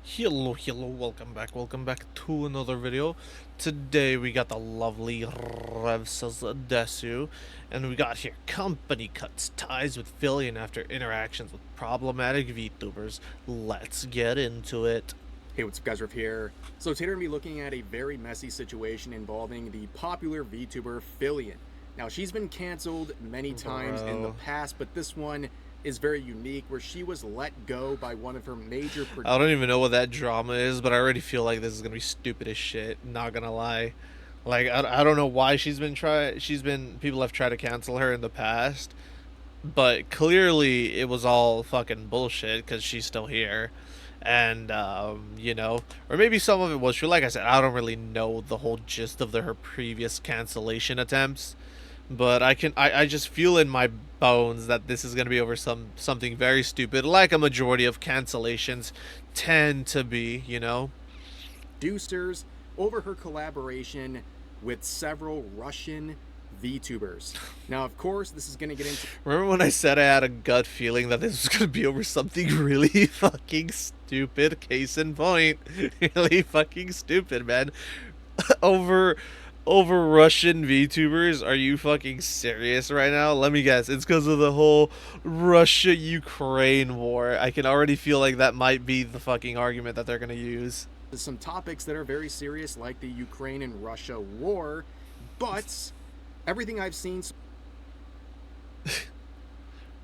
Hello, welcome back to another video. Today we got the lovely Revsas Desu, and we got here company cuts ties with Filian after interactions with problematic VTubers. Let's get into it. Hey, what's up guys, Riff here. So today we're going to be looking at a very messy situation involving the popular VTuber Filian. Now, she's been canceled many times in the past, but this one is very unique, where she was let go by one of her major producers. I don't even know what that drama is, but I already feel like this is gonna be stupid as shit, not gonna lie. Like, I don't know why people have tried to cancel her in the past, but clearly it was all fucking bullshit because she's still here. And or maybe some of it was true. Like I said, I don't really know the whole gist of her previous cancellation attempts, but I just feel in my bones that this is going to be over something very stupid, like a majority of cancellations tend to be, Producers over her collaboration with several Russian VTubers. Now, of course, this is going to get into... Remember when I said I had a gut feeling that this was going to be over something really fucking stupid? Case in point. Really fucking stupid, man. over Russian VTubers? Are you fucking serious right now? Let me guess. It's because of the whole Russia-Ukraine war. I can already feel like that might be the fucking argument that they're going to use. some topics that are very serious, like the Ukraine and Russia war, but everything I've seen...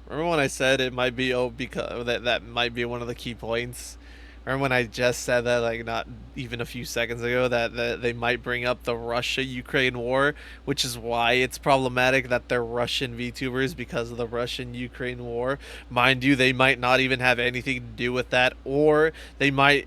Remember when I said it might be because that might be one of the key points? Remember when I just said that, like, not even a few seconds ago, that they might bring up the Russia-Ukraine war, which is why it's problematic that they're Russian VTubers, because of the Russian-Ukraine war. Mind you, they might not even have anything to do with that, or they might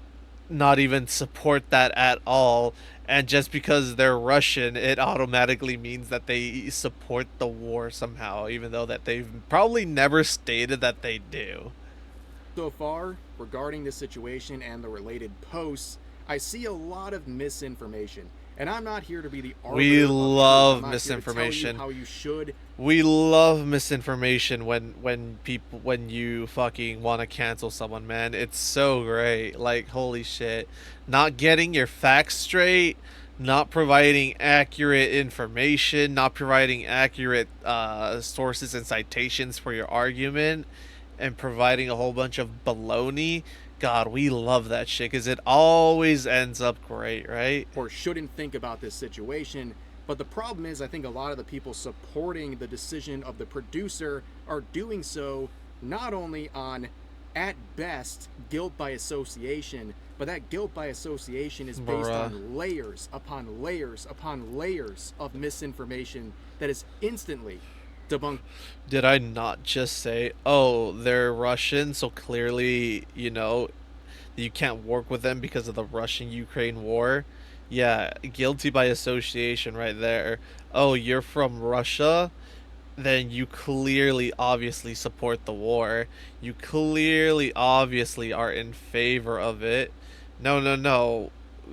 not even support that at all. And just because they're Russian, it automatically means that they support the war somehow, even though that they've probably never stated that they do. So far, regarding this situation and the related posts, I see a lot of misinformation. And I'm not here to be the arbiter. We love I'm misinformation. How you should. We love misinformation when you fucking want to cancel someone, man. It's so great. Like, holy shit. Not getting your facts straight, not providing accurate information, not providing accurate sources and citations for your argument, and providing a whole bunch of baloney. God, we love that shit because it always ends up great, right? Or shouldn't think about this situation. But the problem is, I think a lot of the people supporting the decision of the producer are doing so not only on, at best, guilt by association, but that guilt by association is based on layers upon layers upon layers of misinformation that is instantly debunked. Did I not just say, oh, they're Russian, so clearly, you can't work with them because of the Russian-Ukraine war? Yeah, guilty by association right there. Oh, you're from Russia? Then you clearly, obviously support the war. You clearly, obviously are in favor of it. No, no, no.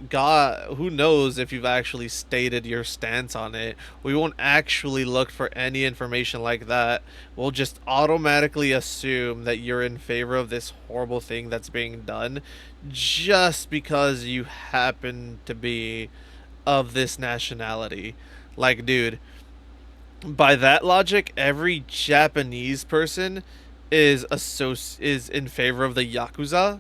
God, who knows if you've actually stated your stance on it. We won't actually look for any information like that. We'll just automatically assume that you're in favor of this horrible thing that's being done just because you happen to be of this nationality. Like, dude, by that logic, every Japanese person is in favor of the Yakuza,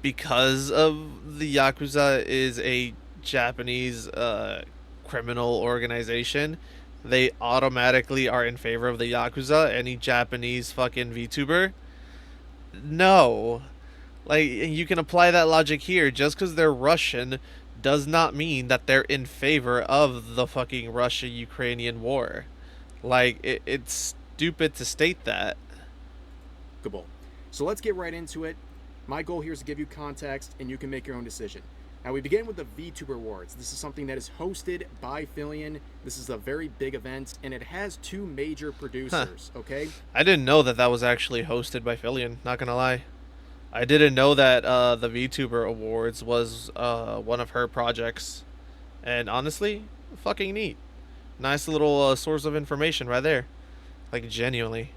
because of the Yakuza is a Japanese criminal organization. They automatically are in favor of the Yakuza. Any Japanese fucking VTuber? No. Like, you can apply that logic here. Just because they're Russian does not mean that they're in favor of the fucking Russia-Ukrainian war. Like, it's stupid to state that. So let's get right into it. My goal here is to give you context, and you can make your own decision. Now, we begin with the Vtuber Awards. This is something that is hosted by Filian. This is a very big event, and it has two major producers, okay? I didn't know that that was actually hosted by Filian, not gonna lie. I didn't know that the Vtuber Awards was one of her projects. And honestly, fucking neat. Nice little source of information right there. Like, genuinely.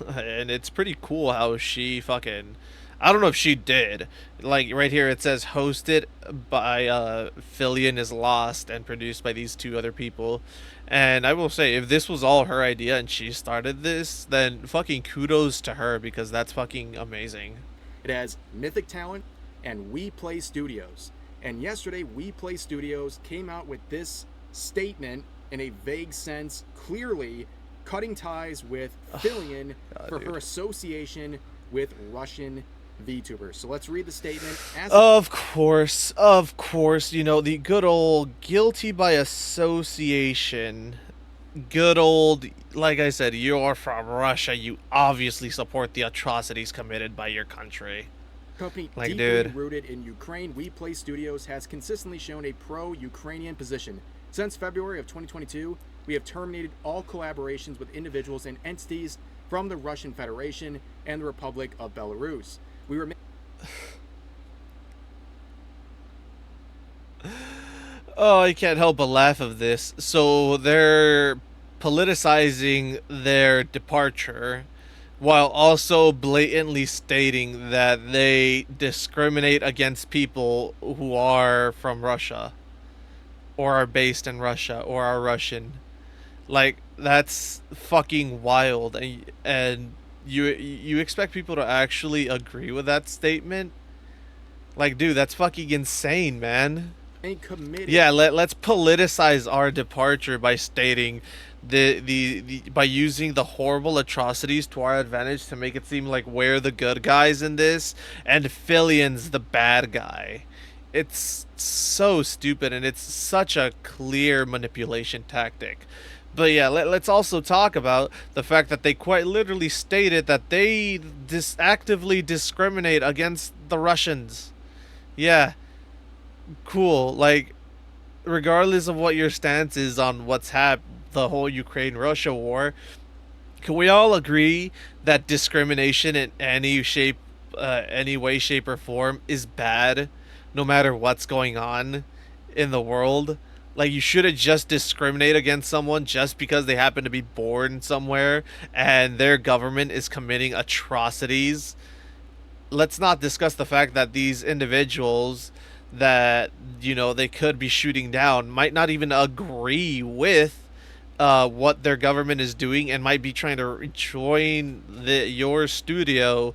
And it's pretty cool how she fucking... I don't know if she did. Like right here, it says hosted by Filian is Lost and produced by these two other people. And I will say, if this was all her idea and she started this, then fucking kudos to her because that's fucking amazing. It has Mythic Talent and We Play Studios. And yesterday, We Play Studios came out with this statement in a vague sense, clearly cutting ties with Filian God, for her dude. association with Russian VTubers. So let's read the statement as it. Of course, you know, the good old guilty by association. Good old, like I said, you're from Russia. You obviously support the atrocities committed by your country. Company Like, deeply dude. rooted in Ukraine, We Play Studios has consistently shown a pro-Ukrainian position. Since February of 2022, we have terminated all collaborations with individuals and entities from the Russian Federation and the Republic of Belarus. We remain. Oh, I can't help but laugh of this. So they're politicizing their departure while also blatantly stating that they discriminate against people who are from Russia or are based in Russia or are Russian. Like that's fucking wild, and you expect people to actually agree with that statement? Like, dude, that's fucking insane, man. Committed Yeah, let's politicize our departure by stating the by using the horrible atrocities to our advantage to make it seem like we're the good guys in this and Filian's the bad guy. It's so stupid and it's such a clear manipulation tactic. But yeah, let's also talk about the fact that they quite literally stated that they actively discriminate against the Russians. Yeah, cool. Like, regardless of what your stance is on the whole Ukraine Russia war, can we all agree that discrimination in any way, shape, or form is bad, no matter what's going on in the world? Like, you shouldn't just discriminate against someone just because they happen to be born somewhere and their government is committing atrocities. Let's not discuss the fact that these individuals that they could be shooting down might not even agree with what their government is doing and might be trying to join your studio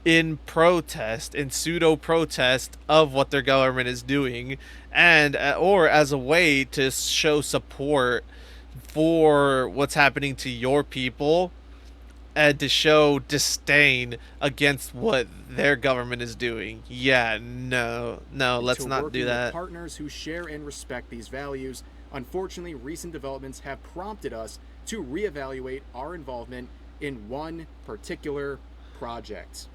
in protest, in pseudo protest of what their government is doing, and or as a way to show support for what's happening to your people and to show disdain against what their government is doing. Yeah, no, no, let's to not do working with that. partners who share and respect these values. Unfortunately, recent developments have prompted us to reevaluate our involvement in one particular project.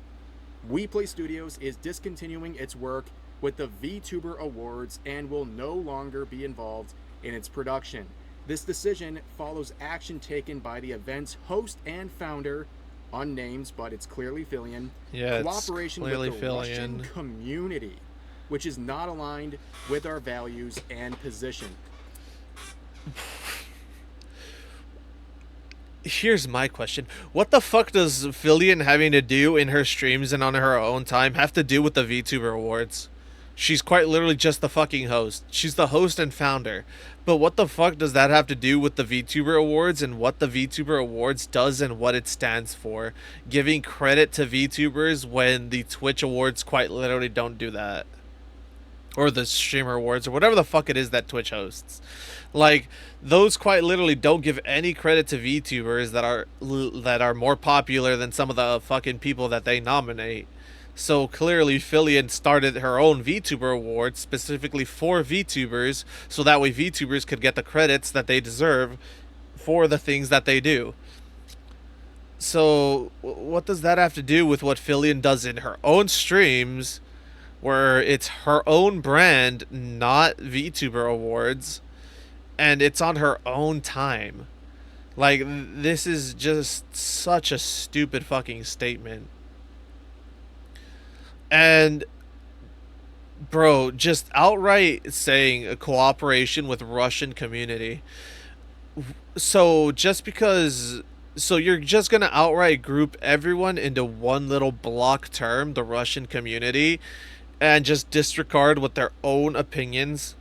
We Play Studios is discontinuing its work with the Vtuber Awards and will no longer be involved in its production. This decision follows action taken by the event's host and founder, unnamed, but it's clearly Filian, Yeah, it's cooperation clearly with the Russian Filian. community, which is not aligned with our values and position. Here's my question. What the fuck does Filian having to do in her streams and on her own time have to do with the VTuber Awards? She's quite literally just the fucking host. She's the host and founder. But what the fuck does that have to do with the VTuber Awards and what the VTuber Awards does and what it stands for? Giving credit to VTubers when the Twitch Awards quite literally don't do that. Or the Streamer Awards or whatever the fuck it is that Twitch hosts. Like, those quite literally don't give any credit to VTubers that are more popular than some of the fucking people that they nominate. So clearly, Filian started her own VTuber Awards specifically for VTubers, so that way VTubers could get the credits that they deserve for the things that they do. So, what does that have to do with what Filian does in her own streams, where it's her own brand, not VTuber Awards, and it's on her own time? Like, this is just such a stupid fucking statement. And bro, just outright saying a cooperation with Russian community. So just because So you're just gonna outright group everyone into one little block term, the Russian community, and just disregard what their own opinions,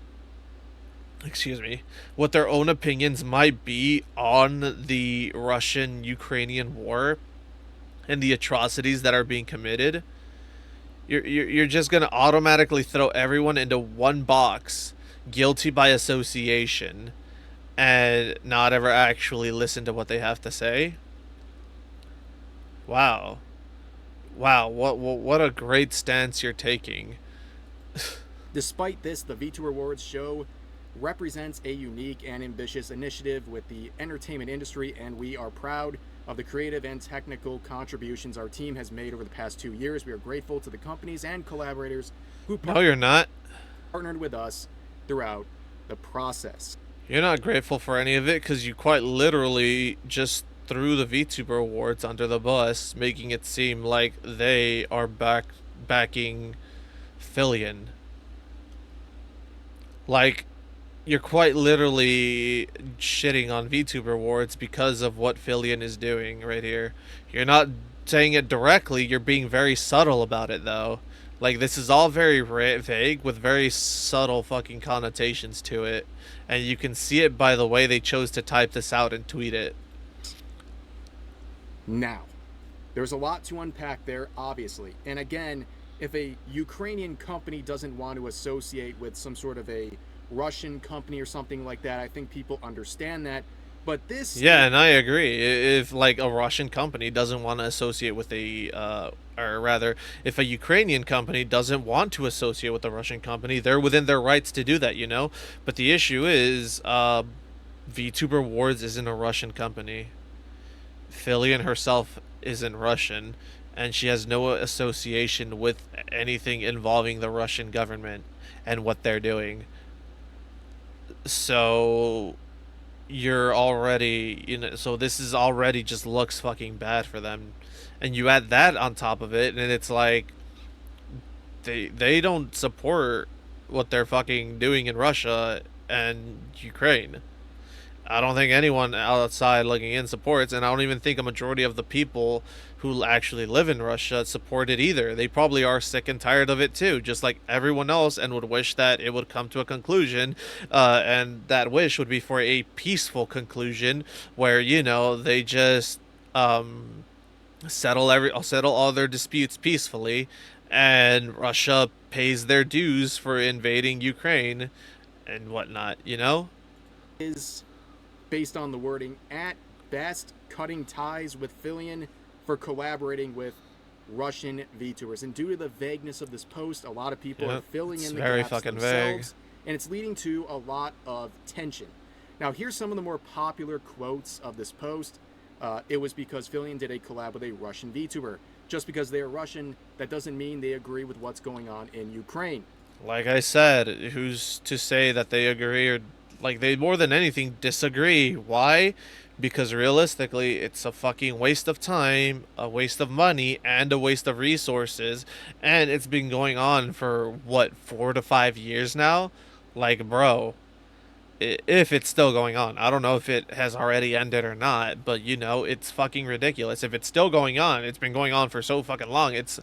excuse me, what their own opinions might be on the Russian-Ukrainian war and the atrocities that are being committed. You're just gonna automatically throw everyone into one box, guilty by association, and not ever actually listen to what they have to say. Wow, wow, what a great stance you're taking. Despite this, the Vtuber Awards show represents a unique and ambitious initiative with the entertainment industry, and we are proud of the creative and technical contributions our team has made over the past 2 years. We are grateful to the companies and collaborators who No, you're not. partnered with us throughout the process. You're not grateful for any of it because you quite literally just threw the VTuber Awards under the bus, making it seem like they are backing Filian. Like, you're quite literally shitting on VTuber Awards because of what Filian is doing right here. You're not saying it directly, you're being very subtle about it, though. Like, this is all very vague with very subtle fucking connotations to it. And you can see it by the way they chose to type this out and tweet it. Now, there's a lot to unpack there, obviously. And again, if a Ukrainian company doesn't want to associate with some sort of a Russian company or something like that, I think people understand that. But this, Yeah, and I agree. If like a Russian company doesn't want to associate with or rather, if a Ukrainian company doesn't want to associate with a Russian company, they're within their rights to do that, you know. But the issue is, VTuber Awards isn't a Russian company. Filian herself isn't Russian, and she has no association with anything involving the Russian government and what they're doing. So you're already, so this is already just looks fucking bad for them, and you add that on top of it, and it's like they don't support what they're fucking doing in Russia and Ukraine. I don't think anyone outside looking in supports, and I don't even think a majority of the people who actually live in Russia support it either. They probably are sick and tired of it too, just like everyone else, and would wish that it would come to a conclusion, and that wish would be for a peaceful conclusion where they just settle all their disputes peacefully, and Russia pays their dues for invading Ukraine and whatnot. is based on the wording at best cutting ties with Filian for collaborating with Russian VTubers. And due to the vagueness of this post, a lot of people are filling in the very gaps fucking themselves, vague. and it's leading to a lot of tension. Now, here's some of the more popular quotes of this post. It was because Filian did a collab with a Russian VTuber. Just because they are Russian, that doesn't mean they agree with what's going on in Ukraine. Like I said, who's to say that they agree, or like they more than anything disagree? Why? Because realistically, it's a fucking waste of time, a waste of money, and a waste of resources, and it's been going on for what, 4 to 5 years now? Like, bro, if it's still going on. I don't know if it has already ended or not, but it's fucking ridiculous. If it's still going on, it's been going on for so fucking long. It's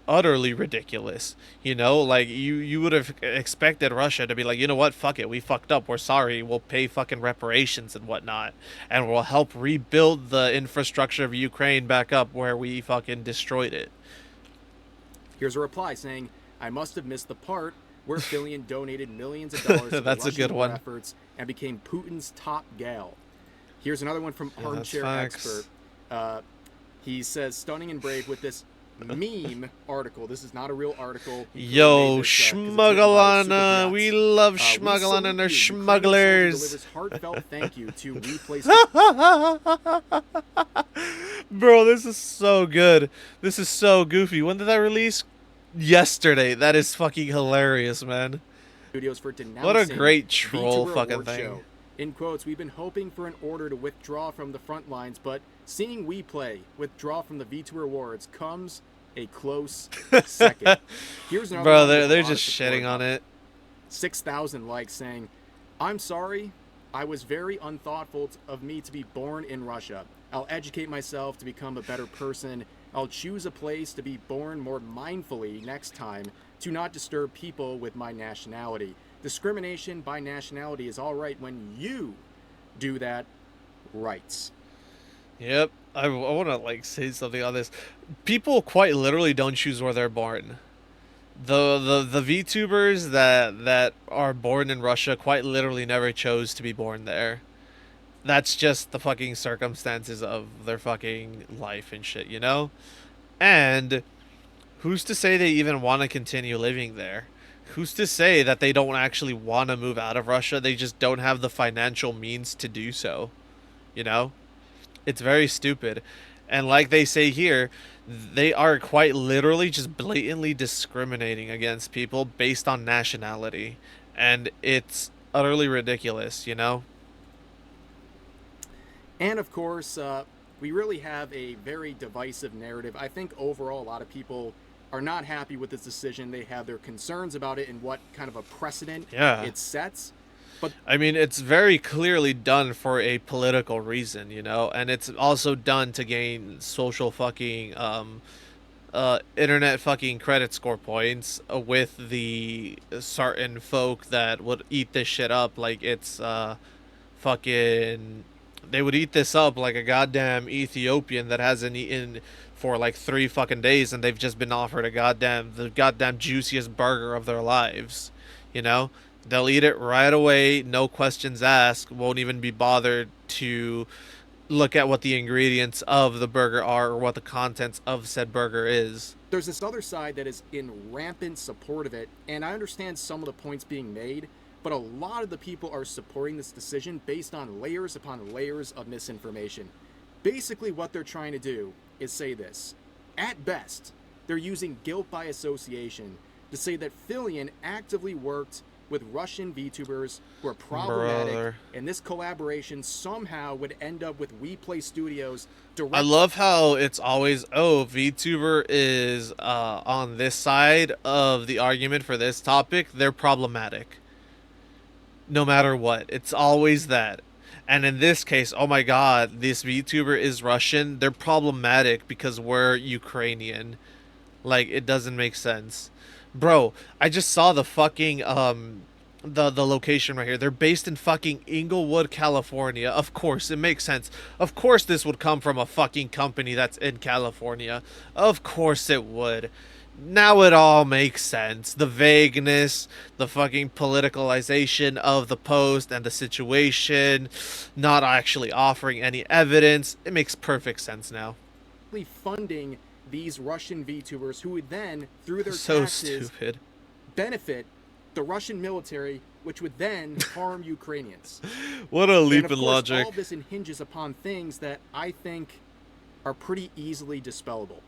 utterly ridiculous. Like you would have expected Russia to be like, you know what, fuck it, we fucked up, we're sorry, we'll pay fucking reparations and whatnot, and we'll help rebuild the infrastructure of Ukraine back up where we fucking destroyed it. Here's a reply saying, I must have missed the part where Filian donated millions of dollars to That's the a good Russian war one. efforts and became Putin's top gal. Here's another one from Yeah, Armchair facts. Expert. He says, stunning and brave with this meme article. This is not a real article. Yo, This, Schmugglana, we love we Schmugglana and their salute you. Ukrainian smugglers. soldier delivers heartfelt thank you to replace. Bro, this is so good. This is so goofy. When did that release? Yesterday. That is fucking hilarious, man. Studios for denouncing What a great troll VTuber fucking Award thing. show. In quotes, we've been hoping for an order to withdraw from the front lines, but seeing We Play withdraw from the Vtuber Awards comes a close second. Here's another Bro, one with a they're lot of just support. shitting on it. 6,000 likes saying, I'm sorry, I was very unthoughtful of me to be born in Russia. I'll educate myself to become a better person. I'll choose a place to be born more mindfully next time to not disturb people with my nationality. Discrimination by nationality is all right when you do that right. Yep. I want to like say something on this. People quite literally don't choose where they're born. The VTubers that are born in Russia quite literally never chose to be born there. That's just the fucking circumstances of their fucking life and shit, you know? And who's to say they even want to continue living there? Who's to say that they don't actually want to move out of Russia? They just don't have the financial means to do so, you know? It's very stupid. And like they say here, they are quite literally just blatantly discriminating against people based on nationality. And it's utterly ridiculous, you know? And of course, we really have a very divisive narrative. I think overall, a lot of people are not happy with this decision. They have their concerns about it and what kind of a precedent Yeah. it sets. But I mean, it's very clearly done for a political reason, you know? And it's also done to gain social fucking internet fucking credit score points with the certain folk that would eat this shit up like it's fucking they would eat this up like a goddamn Ethiopian that hasn't eaten for like 3 fucking days and they've just been offered the goddamn juiciest burger of their lives, you know? They'll eat it right away, no questions asked, won't even be bothered to look at what the ingredients of the burger are or what the contents of said burger is. there's this other side that is in rampant support of it, and I understand some of the points being made, but a lot of the people are supporting this decision based on layers upon layers of misinformation. Basically, what they're trying to do is say this. At best, they're using guilt by association to say that Filian actively worked with Russian VTubers who are problematic, Brother. and this collaboration somehow would end up with WePlay Studios I direct. love how it's always, oh, VTuber is on this side of the argument for this topic. They're problematic. No matter what. It's always that. And in this case, oh my god, this VTuber is Russian. They're problematic because we're Ukrainian. Like, it doesn't make sense. Bro, I just saw the fucking the location right here. They're based in fucking Inglewood, California. Of course, it makes sense. Of course this would come from a fucking company that's in California. Of course it would. Now it all makes sense. The vagueness, the fucking politicalization of the post and the situation, not actually offering any evidence. It makes perfect sense now. Funding these Russian VTubers who would then, through their So taxes, stupid. benefit the Russian military, which would then harm Ukrainians. What a And leap of in course, logic. all of this hinges upon things that I think are pretty easily dispellable.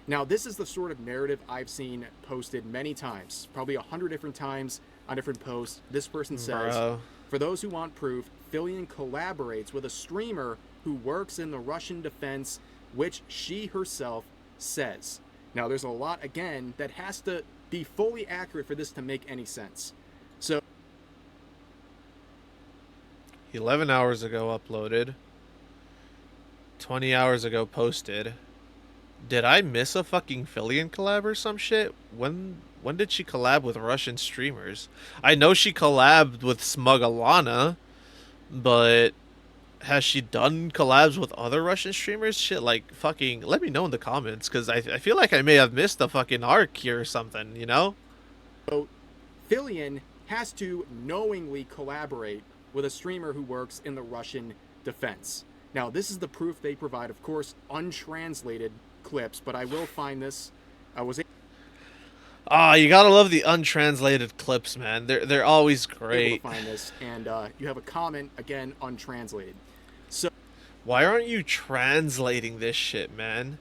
Now, this is the sort of narrative I've seen posted many times, probably 100 different times on different posts. This person says, Bro. for those who want proof, Filian collaborates with a streamer who works in the Russian defense, which she herself says. Now, there's a lot, again, that has to be fully accurate for this to make any sense. So, 11 hours ago uploaded. 20 hours ago posted. Did I miss a fucking Filian collab or some shit? When did she collab with Russian streamers? I know she collabed with Smug Alana, but has she done collabs with other Russian streamers? Shit, like, fucking, let me know in the comments, because I feel like I may have missed a fucking arc here or something, you know? Filian has to knowingly collaborate with a streamer who works in the Russian defense. Now, this is the proof they provide, of course, untranslated clips, but I will find this. I was Ah, you gotta love the untranslated clips, man. They're always able great. to find this, and you have a comment, again, untranslated. So, Why aren't you translating this shit, man?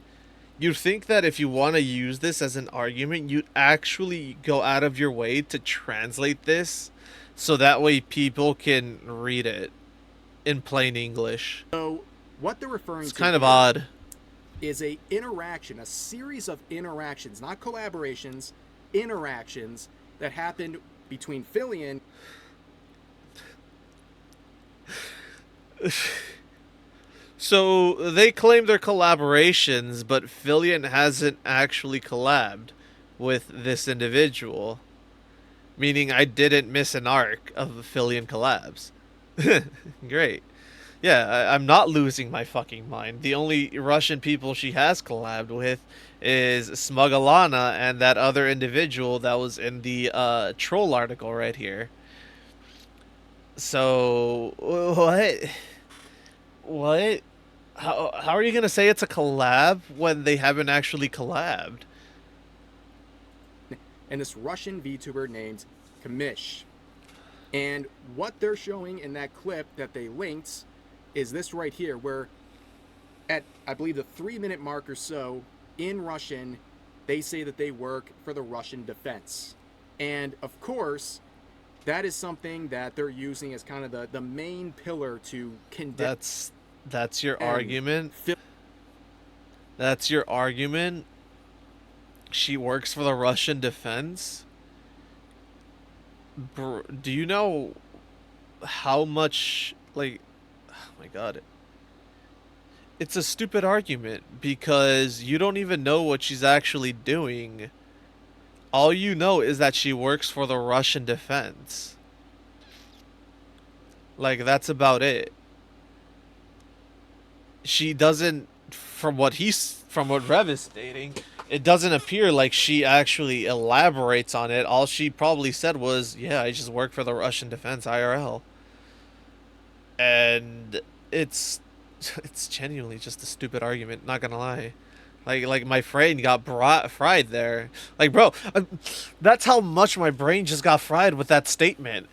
You'd think that if you want to use this as an argument, you'd actually go out of your way to translate this so that way people can read it in plain English. what they're referring It's to kind of here odd. is a interaction, a series of interactions, not collaborations, interactions that happened between Filian So they claim they're collaborations, but Filian hasn't actually collabed with this individual, meaning I didn't miss an arc of Filian collabs. Great. Yeah, I'm not losing my fucking mind. The only Russian people she has collabed with is Smugalana and that other individual that was in the troll article right here. So what? What? How are you gonna say it's a collab when they haven't actually collabed? And this Russian VTuber named Kamish. And what they're showing in that clip that they linked is this right here, where at, I believe, the 3-minute mark or so in Russian, they say that they work for the Russian defense. And of course, that is something that they're using as kind of the main pillar to condemn. That's your argument. That's your argument. She works for the Russian defense. Do you know how much, like, oh my god, it's a stupid argument because you don't even know what she's actually doing. All you know is that she works for the Russian defense. Like, that's about it. She doesn't, from what Rev is stating, it doesn't appear like she actually elaborates on it. All she probably said was, yeah, I just work for the Russian defense IRL. And it's genuinely just a stupid argument, not gonna lie. Like my brain got fried there. Like, bro, that's how much my brain just got fried with that statement.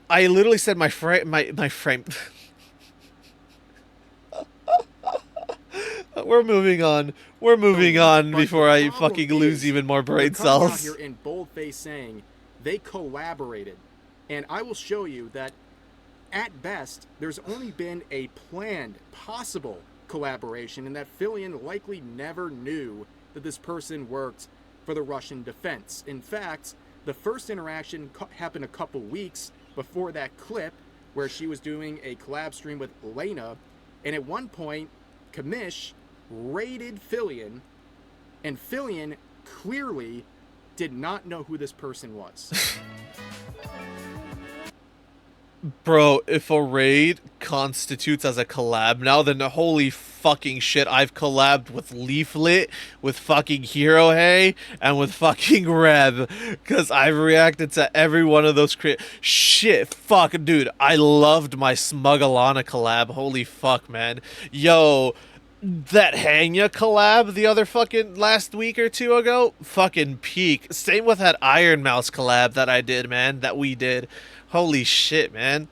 I literally said my frame. We're moving on. We're moving on before I fucking lose even more brain cells. Out here in boldface saying they collaborated, and I will show you that at best there's only been a planned possible collaboration, and that Filian likely never knew that this person worked for the Russian defense. In fact, the first interaction happened a couple weeks before that clip where she was doing a collab stream with Lena, and at one point Kamish raided Filian, and Filian clearly did not know who this person was. Bro, if a raid constitutes as a collab now, then holy fucking shit, I've collabed with Leaflet, with fucking Hero Hey, and with fucking Reb, because I've reacted to every one of those shit, fuck, dude, I loved my Smugalana collab, holy fuck, man. Yo, that Hanya collab the other fucking last week or two ago, fucking peak. Same with that Iron Mouse collab that I did, man, that we did. Holy shit, man.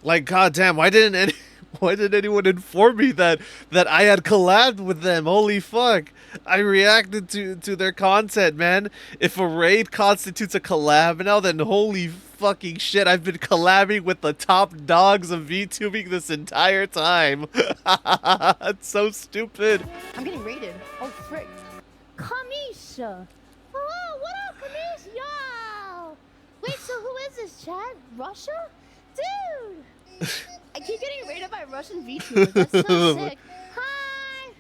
Like, goddamn, why didn't anyone inform me that I had collabed with them? Holy fuck. I reacted to their content, man. If a raid constitutes a collab now, then holy fucking shit, I've been collabing with the top dogs of VTubing this entire time. It's so stupid. I'm getting raided. Oh, frick. Kamisha. Oh, what up, Kamisha? Yo. Wait, so who is this, Chad? Russia? Dude. I keep getting raided by Russian VTubers. That's so sick. Hi.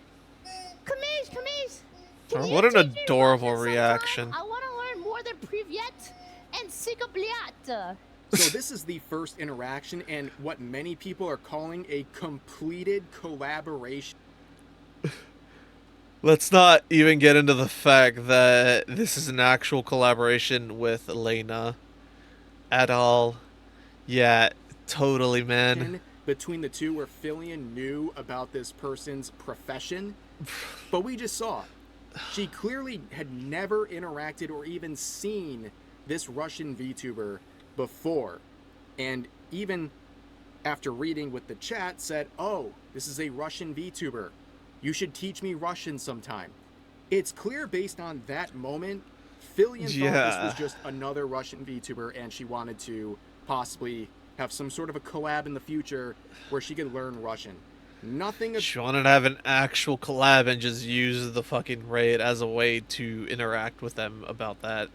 Kamish. What an adorable reaction. I want to learn more than Privyet and Sikabliat. So this is the first interaction and what many people are calling a completed collaboration. Let's not even get into the fact that this is an actual collaboration with Elena at all. Yeah, totally, man. Between the two, where Filian knew about this person's profession, but we just saw she clearly had never interacted or even seen this Russian VTuber before, and even after reading with the chat said, oh, this is a Russian VTuber, you should teach me Russian sometime. It's clear based on that moment Filian thought this was just another Russian VTuber, and she wanted to possibly have some sort of a collab in the future where she could learn Russian. Nothing. She wanted to have an actual collab and just use the fucking raid as a way to interact with them about that.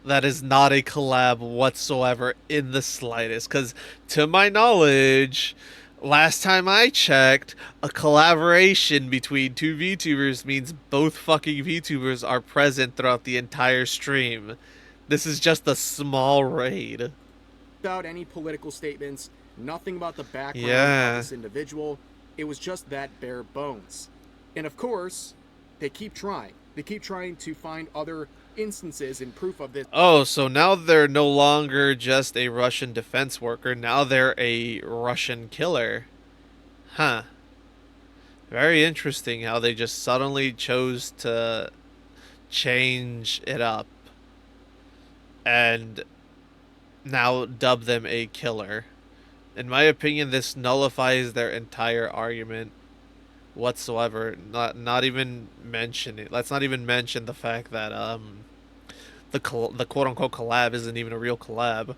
That is not a collab whatsoever in the slightest, because to my knowledge, Last time I checked, a collaboration between two VTubers means both fucking VTubers are present throughout the entire stream. This is just a small raid. Without any political statements, nothing about the background of Yeah. this individual. It was just that bare bones. And of course, they keep trying. They keep trying to find other instances and proof of this. Oh, so now they're no longer just a Russian defense worker. Now they're a Russian killer. Huh. Very interesting how they just suddenly chose to change it up and now dub them a killer. In my opinion, this nullifies their entire argument whatsoever. Not even mention it. Let's not even mention the fact that the quote unquote collab isn't even a real collab.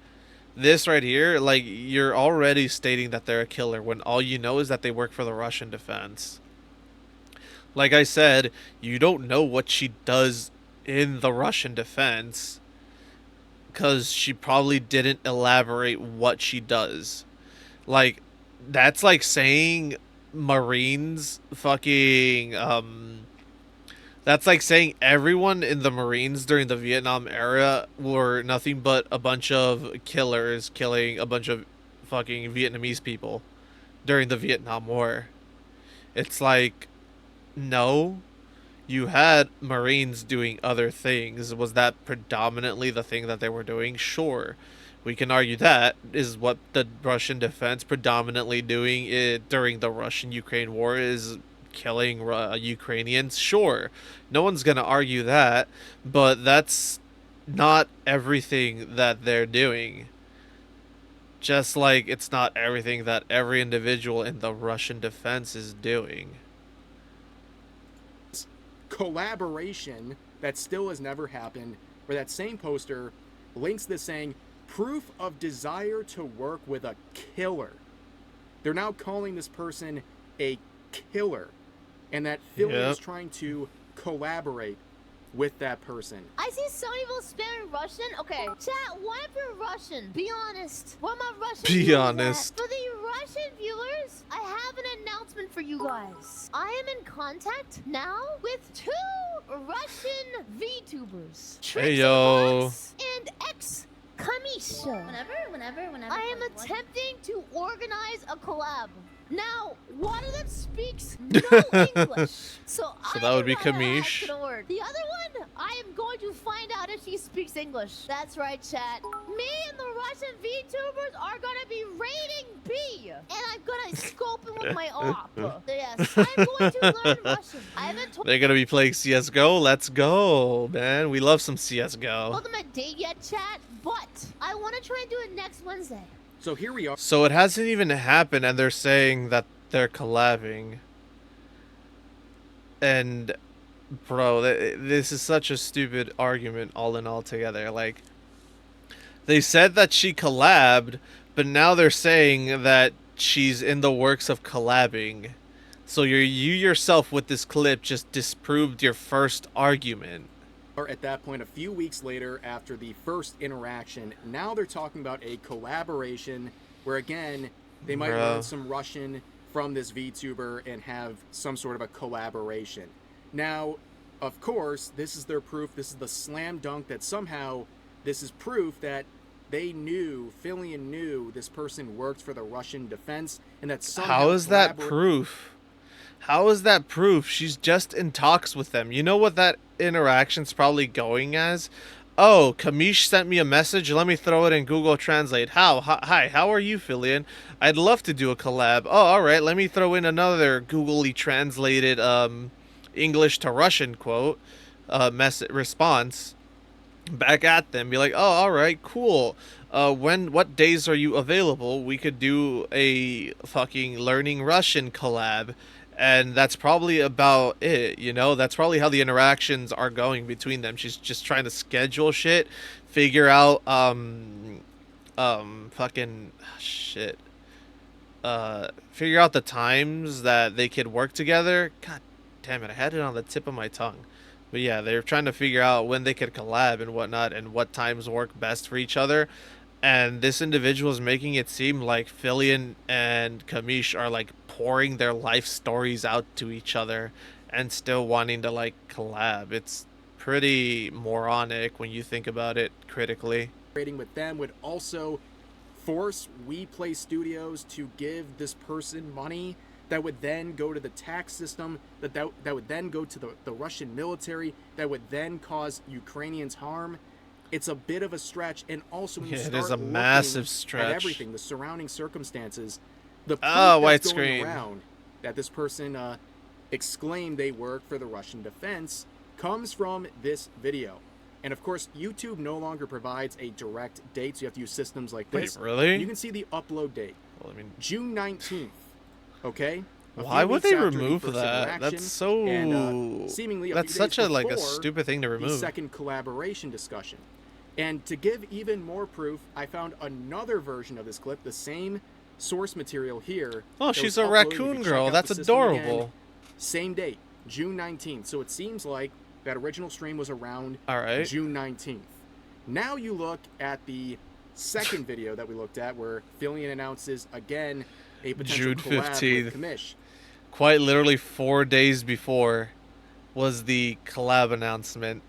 This right here, like, you're already stating that they're a killer when all you know is that they work for the Russian defense. Like I said, you don't know what she does in the Russian defense because she probably didn't elaborate what she does. Like, that's like saying Marines fucking that's like saying everyone in the Marines during the Vietnam era were nothing but a bunch of killers killing a bunch of fucking Vietnamese people during the Vietnam War. It's like, no, you had Marines doing other things. Was that predominantly the thing that they were doing? Sure. We can argue that is what the Russian defense predominantly doing during the Russian-Ukraine war is killing Ukrainians. Sure. No one's going to argue that, but that's not everything that they're doing. Just like it's not everything that every individual in the Russian defense is doing. Collaboration that still has never happened, where that same poster links this saying, proof of desire to work with a killer. They're now calling this person a killer, and that Filians is trying to collaborate with that person. I see so many people spamming Russian. Okay, chat, what if you're Russian? Be honest. What my Russian Be viewers honest. at? For the Russian viewers, I have an announcement for you guys. I am in contact now with 2 Russian VTubers. Hey, yo. Trix and X Kamisha. Whenever. I am attempting to organize a collab. Now, one of them speaks no English, so that would be don't know how to Kamish. ask the word. The other one, I am going to find out if she speaks English. That's right, chat. Me and the Russian VTubers are gonna be raiding B, and I'm gonna scope him with my op. So yes, I'm going to learn Russian. I haven't told They're gonna be playing CS:GO. Let's go, man. We love some CS:GO. them a date yet, chat, but I want to try and do it next Wednesday. So here we are. So it hasn't even happened, and they're saying that they're collabing. And, bro, this is such a stupid argument all in all together. Like, they said that she collabed, but now they're saying that she's in the works of collabing. So you yourself with this clip just disproved your first argument. At that point, a few weeks later after the first interaction, now they're talking about a collaboration where, again, they might learn some Russian from this VTuber and have some sort of a collaboration. Now, of course, this is their proof. This is the slam dunk that somehow this is proof that they knew, Filian knew this person worked for the Russian defense, and that somehow How is that proof? How is that proof? She's just in talks with them. You know what that interaction's probably going as? Oh, Kamish sent me a message. Let me throw it in Google Translate. Hi, how are you, Filian? I'd love to do a collab. Oh, alright, let me throw in another Googly translated English to Russian quote response back at them. Be like, oh, alright, cool. What days are you available? We could do a fucking learning Russian collab. And that's probably about it, you know? That's probably how the interactions are going between them. She's just trying to schedule shit, figure out, fucking, shit. Figure out the times that they could work together. God damn it, I had it on the tip of my tongue. But yeah, they're trying to figure out when they could collab and whatnot and what times work best for each other. And this individual is making it seem like Filian and Kamish are like pouring their life stories out to each other and still wanting to like collab. It's pretty moronic when you think about it critically. Trading with them would also force WePlay Studios to give this person money that would then go to the tax system, that would then go to the Russian military, that would then cause Ukrainians harm. It's a bit of a stretch, and also when you Yeah, it start is a looking massive at stretch. everything, the surrounding circumstances, the proof White that's going screen. around that this person exclaimed they work for the Russian defense comes from this video. And of course, YouTube no longer provides a direct date, so you have to use systems like this. Wait, really? You can see the upload date, Well, I mean, June 19th. Okay. why would they remove the that? That's so. and, seemingly that's such a like a stupid thing to the remove. second collaboration discussion. And to give even more proof, I found another version of this clip, the same source material here. Oh, she's a raccoon girl. That's adorable. Same date, June 19th. So it seems like that original stream was around Alright. June 19th. Now you look at the second video that we looked at where Filian announces again a potential June collab 15th. with Kamish. Quite literally 4 days before was the collab announcement.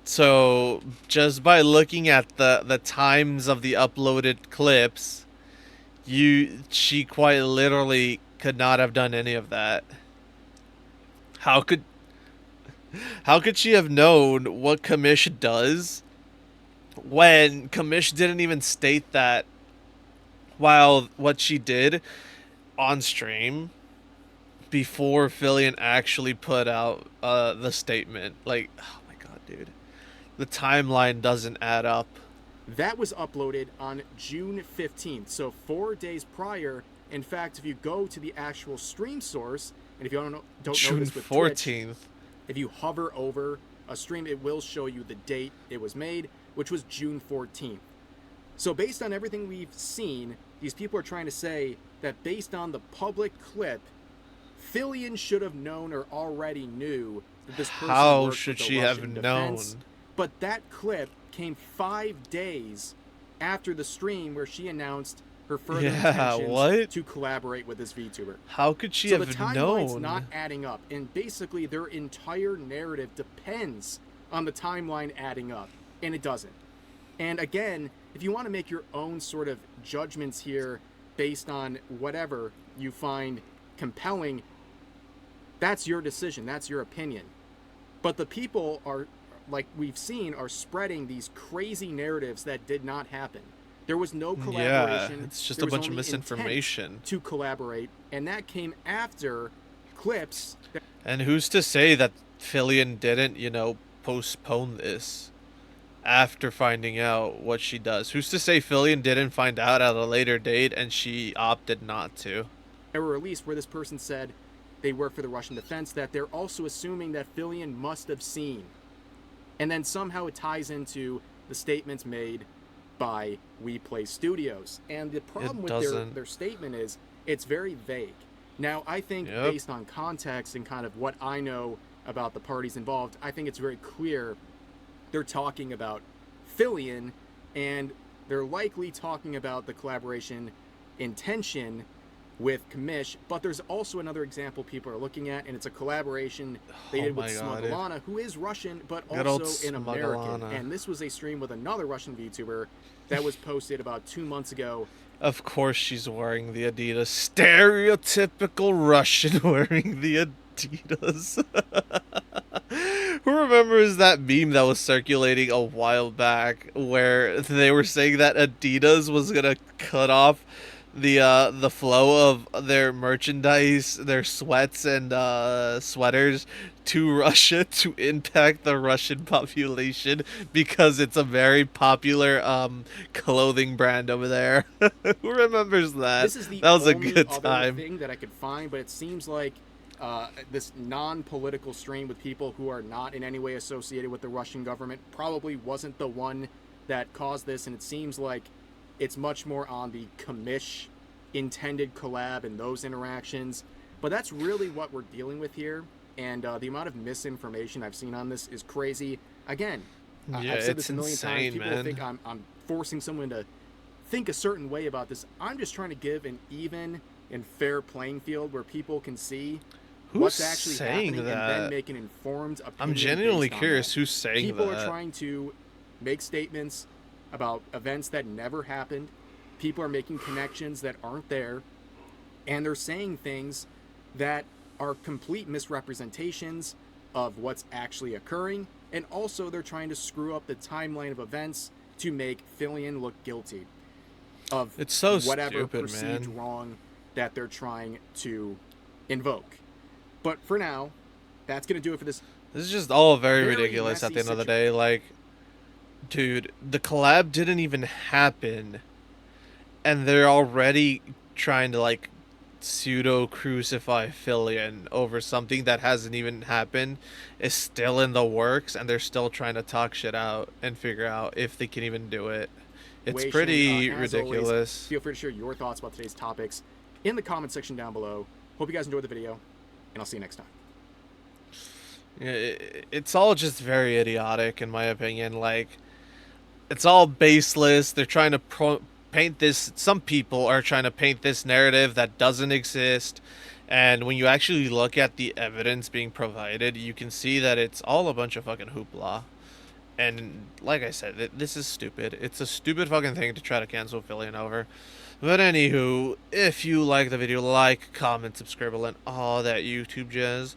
So just by looking at the times of the uploaded clips, she quite literally could not have done any of that. How could she have known what Kamish does when Kamish didn't even state that while what she did on stream before Filian actually put out the statement? Like, oh my god, dude. The timeline doesn't add up. That was uploaded on June 15th, so 4 days prior. In fact, if you go to the actual stream source, and if you don't know June this with 14th. Twitch, if you hover over a stream, it will show you the date it was made, which was June 14th. So based on everything we've seen, these people are trying to say that based on the public clip, Filian should have known or already knew that this person How worked should with the she have Russian known? defense. But that clip came 5 days after the stream where she announced her further intentions to collaborate with this VTuber. How could she So have the timeline's known? not adding up, and basically their entire narrative depends on the timeline adding up, and it doesn't. And again, if you want to make your own sort of judgments here based on whatever you find compelling, that's your decision, that's your opinion. But the people are, like we've seen, are spreading these crazy narratives that did not happen. There was no collaboration. Yeah, it's just there a was bunch of only misinformation. intent to collaborate, and that came after clips. And who's to say that Filian didn't, postpone this after finding out what she does? Who's to say Filian didn't find out at a later date and she opted not to? There were released where this person said they work for the Russian defense, that they're also assuming that Filian must have seen. And then somehow it ties into the statements made by WePlay Studios. And the problem with their statement is it's very vague. Now, I think based on context and kind of what I know about the parties involved, I think it's very clear they're talking about Filian, and they're likely talking about the collaboration intention with Kamish. But there's also another example people are looking at, and it's a collaboration they did with Smugglana, who is Russian, but also an American. And this was a stream with another Russian VTuber that was posted about 2 months ago. Of course she's wearing the Adidas. Stereotypical Russian wearing the Adidas. Who remembers that meme that was circulating a while back where they were saying that Adidas was gonna cut off the flow of their merchandise, their sweats and sweaters to Russia to impact the Russian population because it's a very popular clothing brand over there. Who remembers that? This is the that was a only good other time. thing that I could find, but it seems like this non-political stream with people who are not in any way associated with the Russian government probably wasn't the one that caused this, and it seems like it's much more on the Kamish intended collab and those interactions. But that's really what we're dealing with here, and the amount of misinformation I've seen on this is crazy. Again, I've said this a million times. People think I'm forcing someone to think a certain way about this. I'm just trying to give an even and fair playing field where people can see what's Who's actually saying happening that? and then make an informed opinion. I'm genuinely based on curious that. who's saying People that. are trying to make statements about events that never happened. People are making connections that aren't there, and they're saying things that are complete misrepresentations of what's actually occurring, and also they're trying to screw up the timeline of events to make Filian look guilty of It's so whatever stupid, perceived man. wrong that they're trying to invoke. But for now, that's going to do it for this. This is just all very Very ridiculous at messy the end of the day. Like, dude, the collab didn't even happen, and they're already trying to, like, pseudo crucify Filian over something that hasn't even happened, is still in the works, and they're still trying to talk shit out and figure out if they can even do it. It's Wei Shin, pretty as ridiculous. Always, feel free to share your thoughts about today's topics in the comment section down below. Hope you guys enjoyed the video, and I'll see you next time. It's all just very idiotic, in my opinion. Like, it's all baseless. They're trying to paint this. Some people are trying to paint this narrative that doesn't exist. And when you actually look at the evidence being provided, you can see that it's all a bunch of fucking hoopla. And like I said, this is stupid. It's a stupid fucking thing to try to cancel Filian over. But anywho, if you like the video, like, comment, subscribe, and all that YouTube jazz.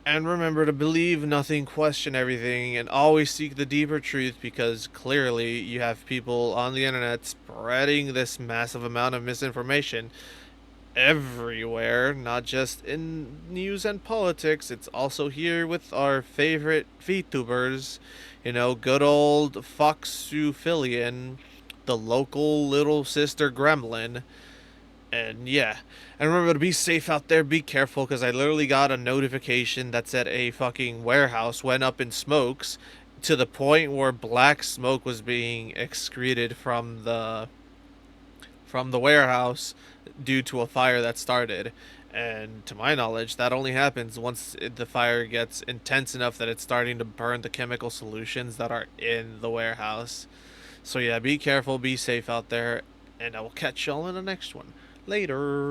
And remember to believe nothing, question everything, and always seek the deeper truth, because clearly you have people on the internet spreading this massive amount of misinformation everywhere, not just in news and politics. It's also here with our favorite Vtubers, you know, good old Filian, the local little sister gremlin. And yeah, and remember to be safe out there, be careful, because I literally got a notification that said a fucking warehouse went up in smokes to the point where black smoke was being excreted from the warehouse due to a fire that started. And to my knowledge, that only happens once the fire gets intense enough that it's starting to burn the chemical solutions that are in the warehouse. So yeah, be careful, be safe out there, and I will catch y'all in the next one. Later.